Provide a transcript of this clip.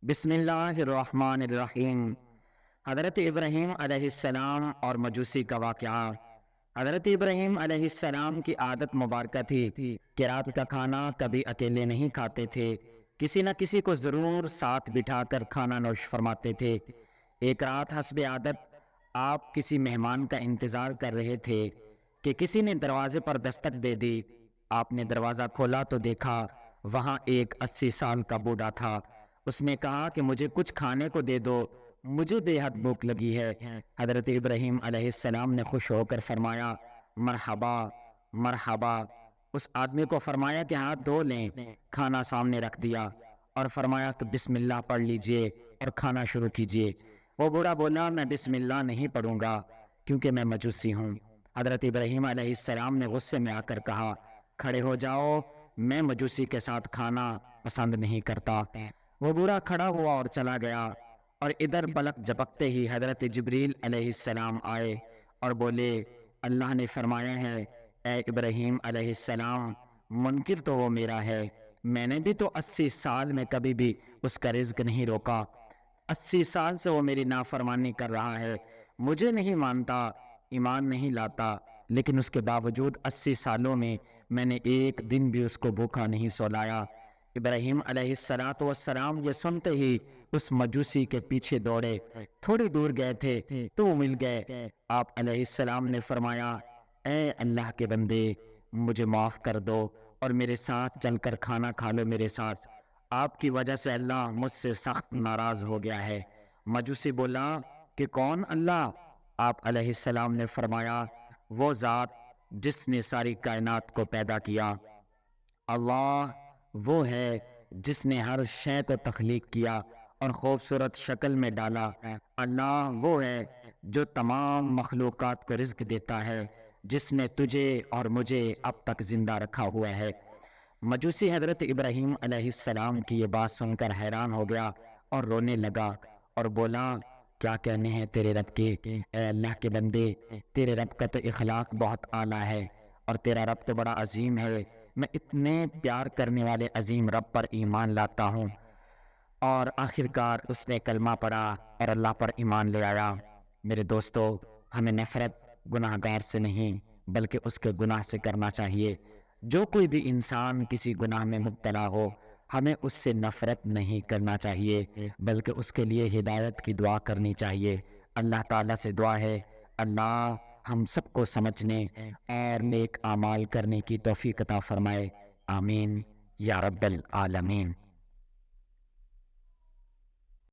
بسم اللہ الرحمن الرحیم۔ حضرت ابراہیم علیہ السلام اور مجوسی کا واقعہ۔ حضرت ابراہیم علیہ السلام کی عادت مبارکہ تھی کہ رات کا کھانا کبھی اکیلے نہیں کھاتے تھے، کسی نہ کسی کو ضرور ساتھ بٹھا کر کھانا نوش فرماتے تھے۔ ایک رات حسب عادت آپ کسی مہمان کا انتظار کر رہے تھے کہ کسی نے دروازے پر دستک دے دی۔ آپ نے دروازہ کھولا تو دیکھا وہاں ایک 80 سال کا بوڑھا تھا۔ اس نے کہا کہ مجھے کچھ کھانے کو دے دو، مجھے بے حد بھوک لگی ہے۔ حضرت ابراہیم علیہ السلام نے خوش ہو کر فرمایا مرحبا مرحبا۔ اس آدمی کو فرمایا کہ ہاتھ دھو لیں۔ کھانا سامنے رکھ دیا اور فرمایا کہ بسم اللہ پڑھ لیجئے اور کھانا شروع کیجئے۔ وہ بوڑھا بولا میں بسم اللہ نہیں پڑھوں گا کیونکہ میں مجوسی ہوں۔ حضرت ابراہیم علیہ السلام نے غصے میں آ کر کہا کھڑے ہو جاؤ، میں مجوسی کے ساتھ کھانا پسند نہیں کرتا۔ وہ بوڑھا کھڑا ہوا اور چلا گیا، اور ادھر پلک جھپکتے ہی حضرت جبریل علیہ السلام آئے اور بولے اللہ نے فرمایا ہے اے ابراہیم علیہ السلام، منکر تو وہ میرا ہے، میں نے بھی تو 80 سال میں کبھی بھی اس کا رزق نہیں روکا، 80 سال سے وہ میری نافرمانی کر رہا ہے، مجھے نہیں مانتا، ایمان نہیں لاتا، لیکن اس کے باوجود 80 سالوں میں میں نے ایک دن بھی اس کو بھوکا نہیں سولایا۔ ابراہیم علیہ السلام یہ سنتے ہی اس مجوسی کے پیچھے دوڑے، تھوڑی دور گئے تھے تو وہ مل گئے۔ آپ علیہ السلام نے فرمایا اے اللہ کے بندے، مجھے معاف کر دو اور میرے ساتھ چل کر کھانا کھا لو میرے ساتھ، آپ کی وجہ سے اللہ مجھ سے سخت ناراض ہو گیا ہے۔ مجوسی بولا کہ کون اللہ؟ آپ علیہ السلام نے فرمایا وہ ذات جس نے ساری کائنات کو پیدا کیا، اللہ وہ ہے جس نے ہر شے کو تخلیق کیا اور خوبصورت شکل میں ڈالا، اللہ وہ ہے جو تمام مخلوقات کو رزق دیتا ہے، جس نے تجھے اور مجھے اب تک زندہ رکھا ہوا ہے۔ مجوسی حضرت ابراہیم علیہ السلام کی یہ بات سن کر حیران ہو گیا اور رونے لگا اور بولا کیا کہنے ہیں تیرے رب کے، اے اللہ کے بندے، تیرے رب کا تو اخلاق بہت اعلیٰ ہے اور تیرا رب تو بڑا عظیم ہے، میں اتنے پیار کرنے والے عظیم رب پر ایمان لاتا ہوں۔ اور آخرکار اس نے کلمہ پڑھا اور اللہ پر ایمان لے آیا۔ میرے دوستو، ہمیں نفرت گناہ گار سے نہیں بلکہ اس کے گناہ سے کرنا چاہیے۔ جو کوئی بھی انسان کسی گناہ میں مبتلا ہو، ہمیں اس سے نفرت نہیں کرنا چاہیے بلکہ اس کے لیے ہدایت کی دعا کرنی چاہیے۔ اللہ تعالیٰ سے دعا ہے اللہ ہم سب کو سمجھنے اور نیک اعمال کرنے کی توفیق عطا فرمائے، آمین یا رب العالمین۔